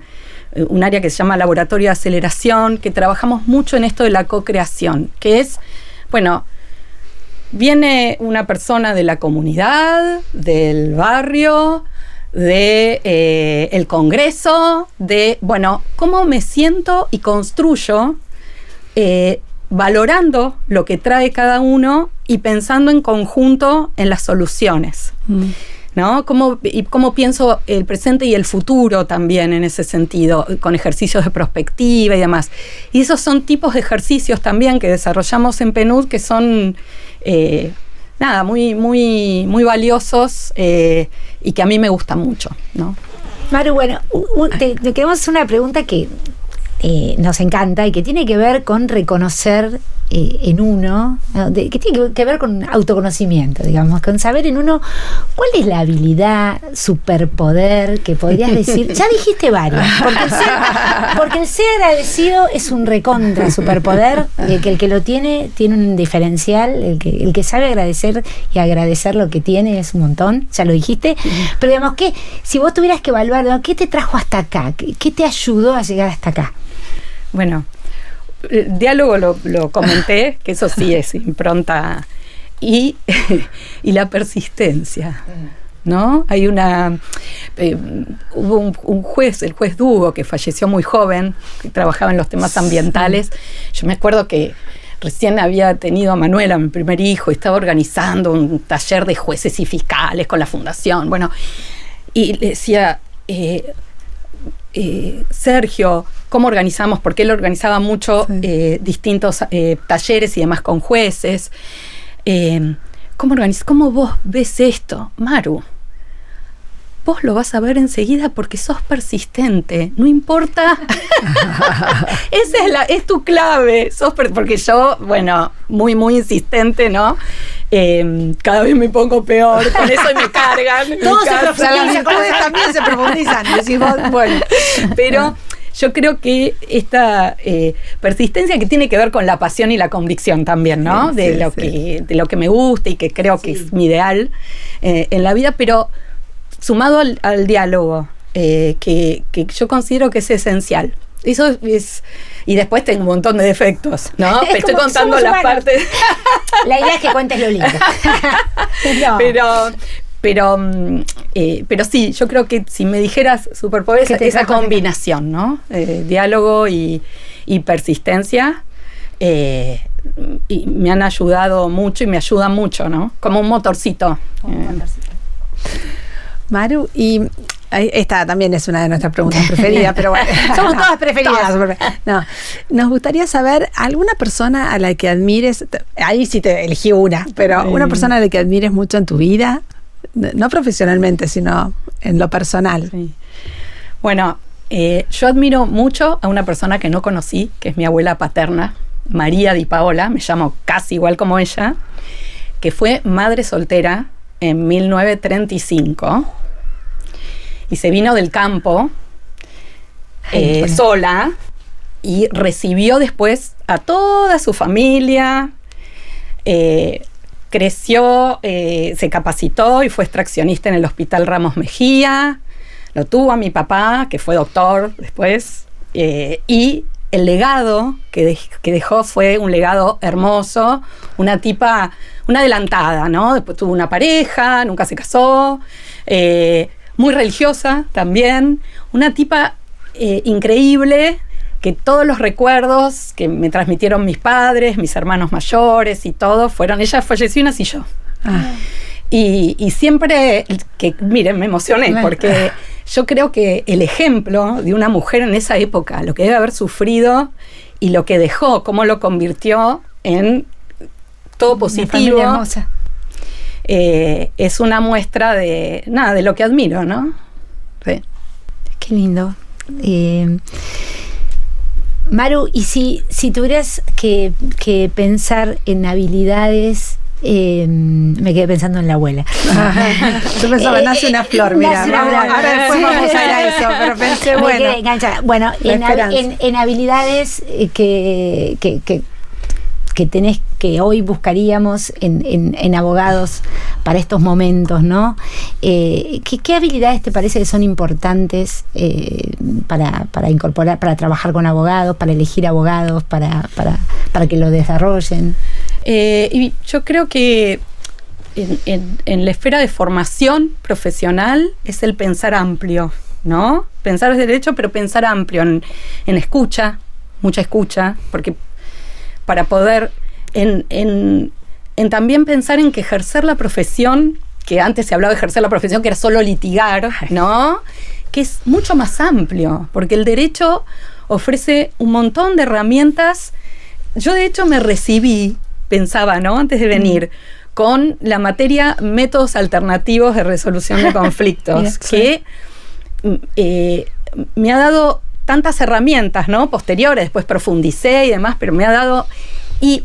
un área que se llama Laboratorio de Aceleración, que trabajamos mucho en esto de la co-creación, que es, bueno, viene una persona de la comunidad, del barrio, el Congreso, bueno, cómo me siento y construyo valorando lo que trae cada uno y pensando en conjunto en las soluciones, ¿no? Cómo pienso el presente y el futuro también en ese sentido, con ejercicios de prospectiva y demás. Y esos son tipos de ejercicios también que desarrollamos en PNUD que son muy, muy, muy valiosos y que a mí me gustan mucho, ¿no? Maru, bueno, te queremos hacer una pregunta que nos encanta y que tiene que ver con reconocer en uno, ¿no? Que tiene que ver con autoconocimiento, digamos, con saber en uno cuál es la habilidad, superpoder que podrías decir. Ya dijiste varias, porque el ser agradecido es un recontra superpoder, que el que lo tiene un diferencial, el que sabe agradecer y agradecer lo que tiene es un montón, ya lo dijiste, pero digamos que si vos tuvieras que evaluar, ¿no? ¿Qué te trajo hasta acá? ¿Qué te ayudó a llegar hasta acá? Bueno, el diálogo lo comenté, que eso sí es impronta, y la persistencia, ¿no? Hay hubo un juez, el juez Dugo, que falleció muy joven, que trabajaba en los temas ambientales. Yo me acuerdo que recién había tenido a Manuela, mi primer hijo, y estaba organizando un taller de jueces y fiscales con la fundación. Bueno, y le decía, Sergio, ¿cómo organizamos? Porque él organizaba mucho distintos talleres y demás con jueces. ¿Cómo vos ves esto? Maru, vos lo vas a ver enseguida porque sos persistente, no importa. Esa es tu clave. Porque yo, bueno, muy, muy insistente, ¿no? Cada vez me pongo peor, con eso me cargan. Todos se profundizan, también se profundizan. Decimos, bueno, pero yo creo que esta persistencia que tiene que ver con la pasión y la convicción también, ¿no? Sí, de lo que me gusta y que creo que es mi ideal en la vida, pero sumado al diálogo, que yo considero que es esencial. Eso es. Y después tengo un montón de defectos, ¿no? Te estoy contando las partes. La idea es que cuentes lo lindo. No. Pero sí, yo creo que si me dijeras superpoder, esa combinación, ¿no? Diálogo y persistencia, y me han ayudado mucho y me ayudan mucho, ¿no? Como un motorcito. Maru, y esta también es una de nuestras preguntas preferidas, pero bueno. Somos todas preferidas. No, nos gustaría saber alguna persona a la que admires, ahí sí te elegí una, pero una persona a la que admires mucho en tu vida, no profesionalmente, sino en lo personal. Sí. Bueno, yo admiro mucho a una persona que no conocí, que es mi abuela paterna, María Di Paola, me llamo casi igual como ella, que fue madre soltera en 1935 y se vino del campo sola y recibió después a toda su familia, creció, se capacitó y fue extraccionista en el Hospital Ramos Mejía, lo tuvo a mi papá, que fue doctor después, y el legado que dejó fue un legado hermoso, una tipa, una adelantada, ¿no? Después tuvo una pareja, nunca se casó, muy religiosa también, una tipa increíble, que todos los recuerdos que me transmitieron mis padres, mis hermanos mayores y todo, fueron, ella falleció y nací yo. Y siempre, miren, me emocioné, porque yo creo que el ejemplo de una mujer en esa época, lo que debe haber sufrido y lo que dejó, cómo lo convirtió en todo positivo, hermosa. Es una muestra de lo que admiro, ¿no? Sí. Qué lindo. Maru, y si tuvieras que pensar en habilidades, me quedé pensando en la abuela. Yo pensaba, nace una flor, mira. Ahora después vamos a ir a eso, pero pensé, me quedé enganchada. Bueno, en habilidades que tenés, que hoy buscaríamos en abogados para estos momentos, ¿no? ¿Qué habilidades te parece que son importantes para incorporar, para trabajar con abogados, para elegir abogados, para que lo desarrollen? Y yo creo que en la esfera de formación profesional es el pensar amplio, ¿no? Pensar desde derecho, pero pensar amplio en escucha, mucha escucha, porque para poder en también pensar en que ejercer la profesión, que antes se hablaba de ejercer la profesión que era solo litigar, ¿no? Que es mucho más amplio, porque el derecho ofrece un montón de herramientas. Yo de hecho me recibí, pensaba, ¿no? Antes de venir, con la materia métodos alternativos de resolución de conflictos, que me ha dado tantas herramientas, ¿no? Posteriores, después profundicé y demás, pero me ha dado... Y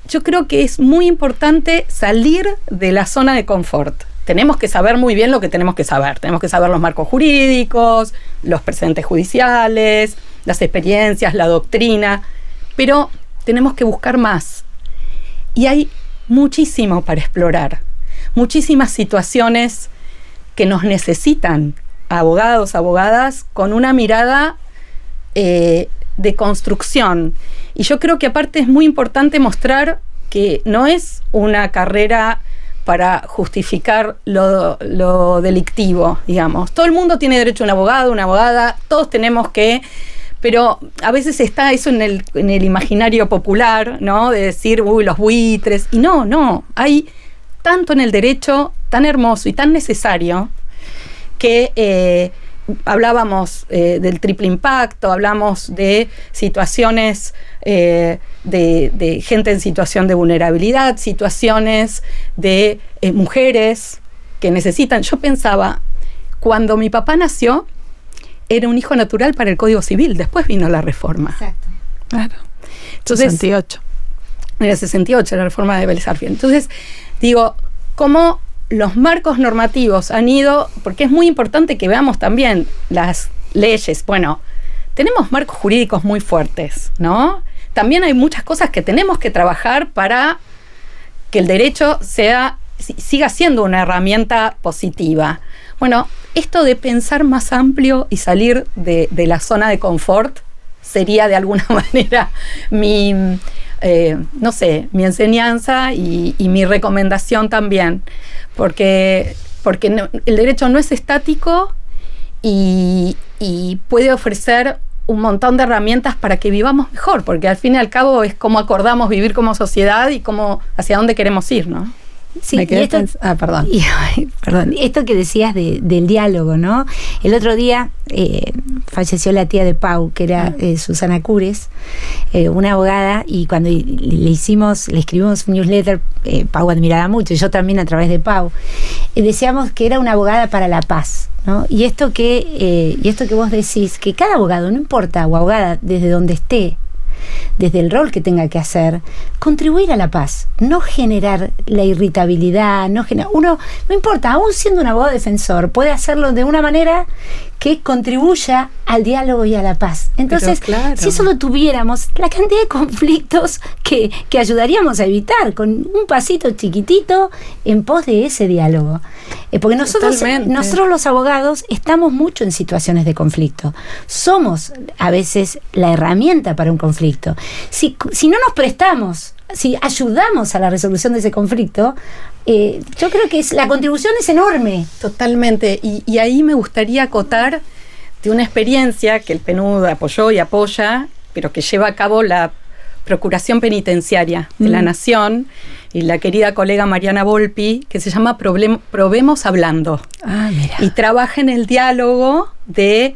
yo creo que es muy importante salir de la zona de confort. Tenemos que saber muy bien lo que tenemos que saber. Tenemos que saber los marcos jurídicos, los precedentes judiciales, las experiencias, la doctrina, pero tenemos que buscar más. Y hay muchísimo para explorar, muchísimas situaciones que nos necesitan abogados, abogadas, con una mirada de construcción. Y yo creo que aparte es muy importante mostrar que no es una carrera para justificar lo delictivo, digamos. Todo el mundo tiene derecho a un abogado, una abogada, todos tenemos que... Pero a veces está eso en el imaginario popular, ¿no? De decir, uy, los buitres. Y no, hay tanto en el derecho tan hermoso y tan necesario que hablábamos del triple impacto, hablamos de situaciones de gente en situación de vulnerabilidad, situaciones de mujeres que necesitan. Yo pensaba, cuando mi papá nació, era un hijo natural para el Código Civil, después vino la reforma. Exacto. Claro. Entonces, 68. Era 68 la reforma de Vélez Arfiel. Entonces, digo, cómo los marcos normativos han ido, porque es muy importante que veamos también las leyes. Bueno, tenemos marcos jurídicos muy fuertes, ¿no? También hay muchas cosas que tenemos que trabajar para que el derecho siga siendo una herramienta positiva. Bueno, esto de pensar más amplio y salir de la zona de confort sería de alguna manera mi enseñanza y mi recomendación también, porque el derecho no es estático y puede ofrecer un montón de herramientas para que vivamos mejor, porque al fin y al cabo es cómo acordamos vivir como sociedad y hacia dónde queremos ir, ¿no? Sí, perdón. Esto que decías del diálogo, ¿no? El otro día falleció la tía de Pau, que era Susana Cures, una abogada, y cuando le escribimos un newsletter, Pau admiraba mucho, y yo también a través de Pau, decíamos que era una abogada para la paz, ¿no? Y esto que vos decís, que cada abogado, no importa, o abogada, desde donde esté, desde el rol que tenga que hacer, contribuir a la paz, no generar la irritabilidad, no importa, aún siendo un abogado defensor, puede hacerlo de una manera que contribuya al diálogo y a la paz. Entonces, claro, si eso lo tuviéramos, la cantidad de conflictos que ayudaríamos a evitar con un pasito chiquitito en pos de ese diálogo. Porque nosotros los abogados estamos mucho en situaciones de conflicto. Somos a veces la herramienta para un conflicto. Si no nos prestamos, si ayudamos a la resolución de ese conflicto, yo creo que la contribución es enorme. Totalmente. Y ahí me gustaría acotar de una experiencia que el PNUD apoyó y apoya, pero que lleva a cabo la Procuración Penitenciaria de la Nación y la querida colega Mariana Volpi, que se llama Probemos Hablando. Mira. Y trabaja en el diálogo del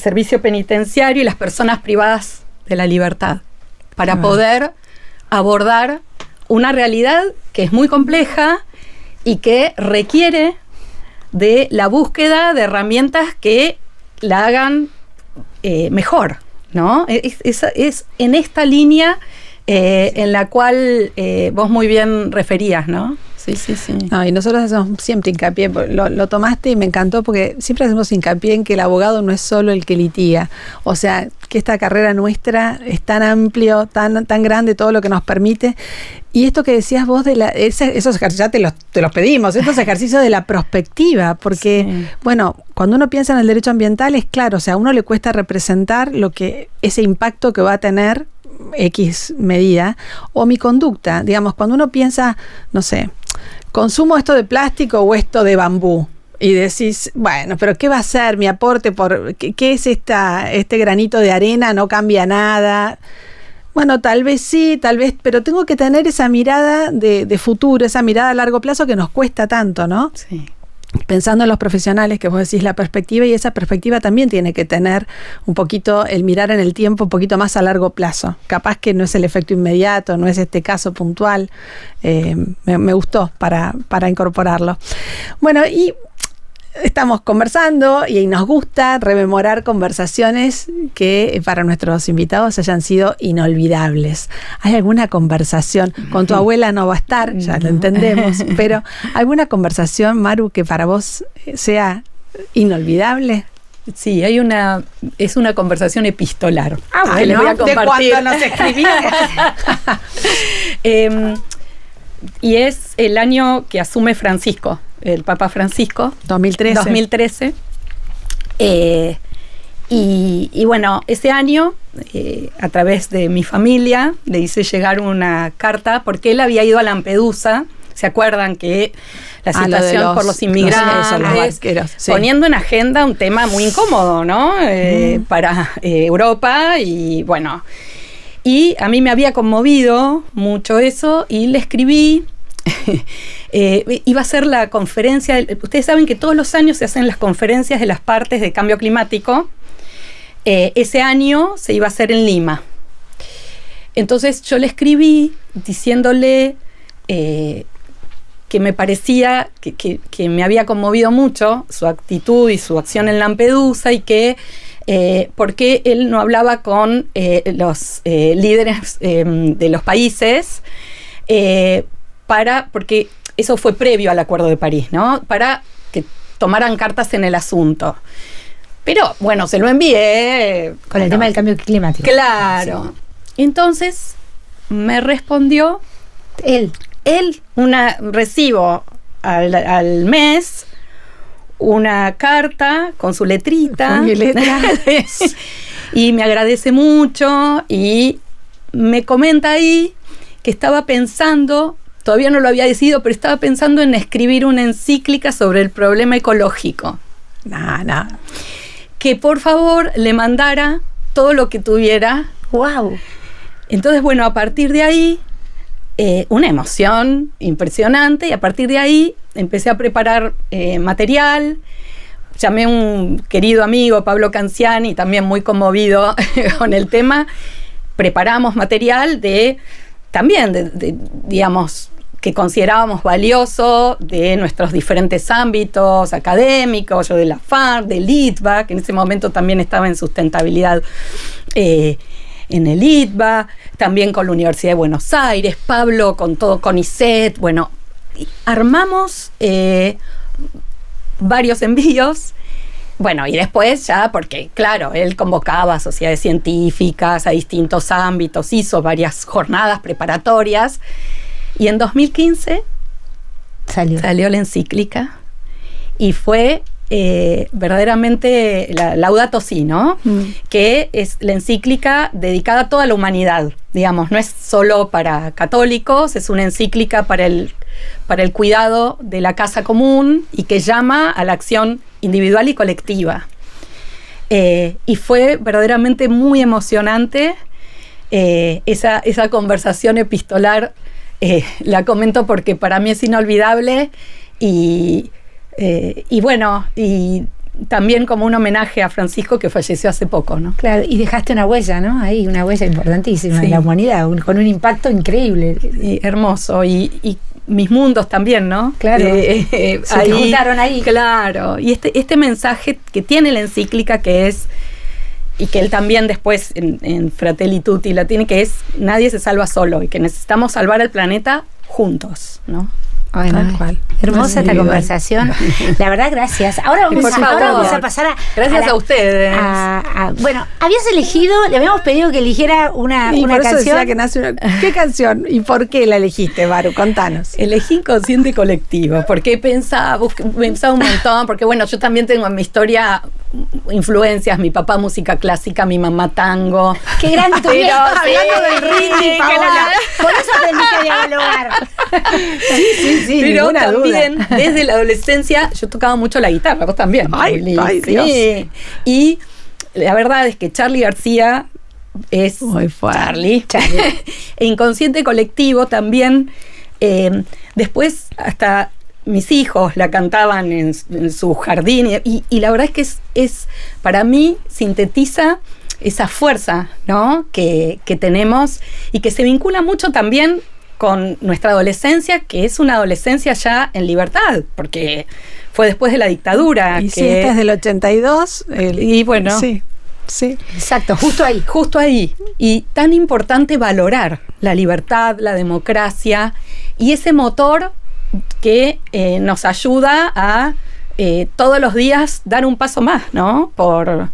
servicio penitenciario y las personas privadas de la libertad para poder abordar una realidad que es muy compleja y que requiere de la búsqueda de herramientas que la hagan mejor, ¿no? Es en esta línea en la cual vos muy bien referías, ¿no? Sí. No, y nosotros hacemos siempre hincapié, lo tomaste y me encantó porque siempre hacemos hincapié en que el abogado no es solo el que litiga, o sea, que esta carrera nuestra es tan amplio, tan grande, todo lo que nos permite. Y esto que decías vos de esos ejercicios, ya te los pedimos, estos ejercicios de la prospectiva, porque, bueno, cuando uno piensa en el derecho ambiental es claro, o sea, a uno le cuesta representar ese impacto que va a tener X medida, o mi conducta, digamos, cuando uno piensa, no sé, consumo esto de plástico o esto de bambú, y decís, bueno, pero ¿qué va a ser mi aporte? ¿Qué es este granito de arena? No cambia nada. Bueno, tal vez sí, tal vez, pero tengo que tener esa mirada de futuro, esa mirada a largo plazo que nos cuesta tanto, ¿no? Sí. Pensando en los profesionales, que vos decís la perspectiva, y esa perspectiva también tiene que tener un poquito el mirar en el tiempo un poquito más a largo plazo. Capaz que no es el efecto inmediato, no es este caso puntual. Me gustó para incorporarlo. Bueno, y estamos conversando y nos gusta rememorar conversaciones que para nuestros invitados hayan sido inolvidables. ¿Hay alguna conversación? Con tu abuela no va a estar, ya lo entendemos, pero ¿alguna conversación, Maru, que para vos sea inolvidable? Sí, es una conversación epistolar. Que les voy a compartir. ¿De cuánto nos escribimos? Y es el año que asume Francisco, el Papa Francisco. 2013. Y bueno, ese año, a través de mi familia, le hice llegar una carta, porque él había ido a Lampedusa. ¿Se acuerdan que la situación por los inmigrantes, los barqueros, sí, poniendo en agenda un tema muy incómodo, ¿no? Para Europa, y bueno, y a mí me había conmovido mucho eso, y le escribí. Iba a ser la conferencia, ustedes saben que todos los años se hacen las conferencias de las partes de cambio climático. Ese año se iba a hacer en Lima. Entonces yo le escribí diciéndole que me parecía que me había conmovido mucho su actitud y su acción en Lampedusa, y que por qué él no hablaba con los líderes de los países, porque eso fue previo al Acuerdo de París, ¿no? Para que tomaran cartas en el asunto. Pero bueno, se lo envié. Con el tema del cambio climático. Claro. Sí. Entonces me respondió él recibo al mes una carta con su letrita. Con mi letra. Y me agradece mucho, y me comenta ahí que estaba pensando, todavía no lo había decidido, pero estaba pensando en escribir una encíclica sobre el problema ecológico. Que por favor le mandara todo lo que tuviera. ¡Wow! Entonces, bueno, a partir de ahí, una emoción impresionante, y a partir de ahí empecé a preparar material. Llamé a un querido amigo, Pablo Canciani, también muy conmovido con el tema. Preparamos material también digamos, que considerábamos valioso, de nuestros diferentes ámbitos académicos, yo de la FARC, del ITBA, que en ese momento también estaba en sustentabilidad en el ITBA, también con la Universidad de Buenos Aires, Pablo con todo, con ISET. Bueno, armamos varios envíos. Bueno, y después ya, porque claro, él convocaba a sociedades científicas, a distintos ámbitos, hizo varias jornadas preparatorias, y en 2015 salió la encíclica, y fue verdaderamente la Laudato Si, ¿no? Que es la encíclica dedicada a toda la humanidad, digamos, no es solo para católicos, es una encíclica para el cuidado de la casa común, y que llama a la acción individual y colectiva. Y fue verdaderamente muy emocionante esa conversación epistolar. La comento porque para mí es inolvidable, y bueno, y también como un homenaje a Francisco, que falleció hace poco, ¿no? Claro, y dejaste una huella, ¿no? Ahí, una huella importantísima, sí, en la humanidad, con un impacto increíble. Y hermoso, y mis mundos también, ¿no? Claro, se juntaron ahí. Claro, y este mensaje que tiene la encíclica, que es, y que él también después en Fratelli Tutti la tiene, que es: nadie se salva solo, y que necesitamos salvar al planeta juntos, ¿no? Ay, tal cual. Hermosa esta conversación. La verdad, gracias. Ahora vamos a pasar a ustedes. Bueno, habías elegido, le habíamos pedido que eligiera una por eso canción. Decía que nace ¿Qué canción? ¿Y por qué la elegiste, Maru? Contanos. Elegí Inconsciente Colectivo, porque pensaba un montón, porque bueno, yo también tengo en mi historia influencias, mi papá música clásica, mi mamá tango. Qué grande tu vida. Hablando del ritmo, Paola. Por eso aprendiste a dialogar. Sí, pero también desde la adolescencia yo tocaba mucho la guitarra, vos también. Ay, sí. Dios. Y la verdad es que Charly García es Muy fuerte. Charlie. E Inconsciente Colectivo también, después hasta mis hijos la cantaban en su jardín y la verdad es que es para mí sintetiza esa fuerza, ¿no? que tenemos y que se vincula mucho también con nuestra adolescencia, que es una adolescencia ya en libertad, porque fue después de la dictadura. Y sí, esta es del 82. Y bueno, sí. Exacto, justo ahí. Justo ahí. Y tan importante valorar la libertad, la democracia y ese motor que nos ayuda a todos los días dar un paso más, ¿no? Por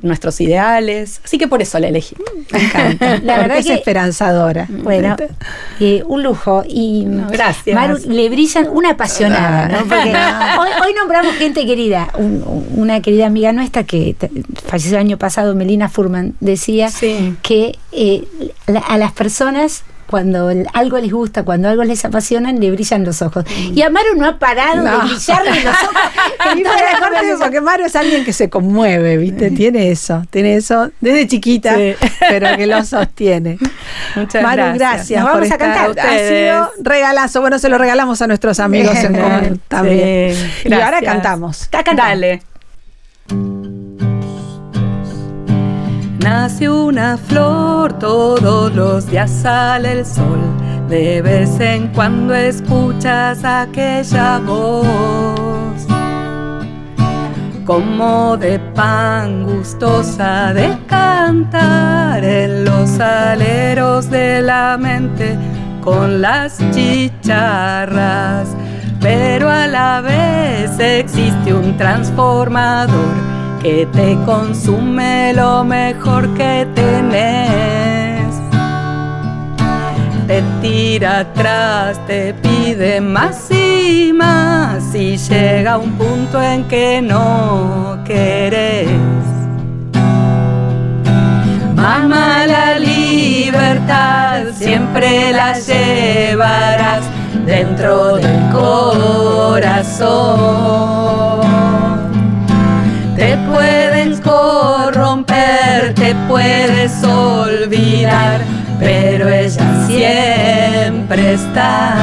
nuestros ideales. Así que por eso la elegí. Me encanta. La verdad es esperanzadora. Bueno, un lujo. Y gracias. Maru, le brillan una apasionada, ¿no? Porque hoy nombramos gente querida. Una querida amiga nuestra que falleció el año pasado, Melina Furman, decía que a las personas, cuando algo les gusta, cuando algo les apasiona, le brillan los ojos. Y a Maru no ha parado de brillarle los ojos. Porque Maru es alguien que se conmueve, ¿viste? Tiene eso desde chiquita, pero que lo sostiene. Muchas Maru, gracias. Nos vamos a cantar. Ha sido regalazo. Bueno, se lo regalamos a nuestros amigos en común también. Y ahora cantamos. Dale. Nace una flor, todos los días sale el sol. De vez en cuando escuchas aquella voz, como de pan gustosa de cantar en los aleros de la mente con las chicharras. Pero a la vez existe un transformador que te consume lo mejor que tenés. Te tira atrás, te pide más y más, y llega un punto en que no querés. Mamá, la libertad siempre la llevarás dentro del corazón. Te pueden corromper, te puedes olvidar, pero ella siempre está.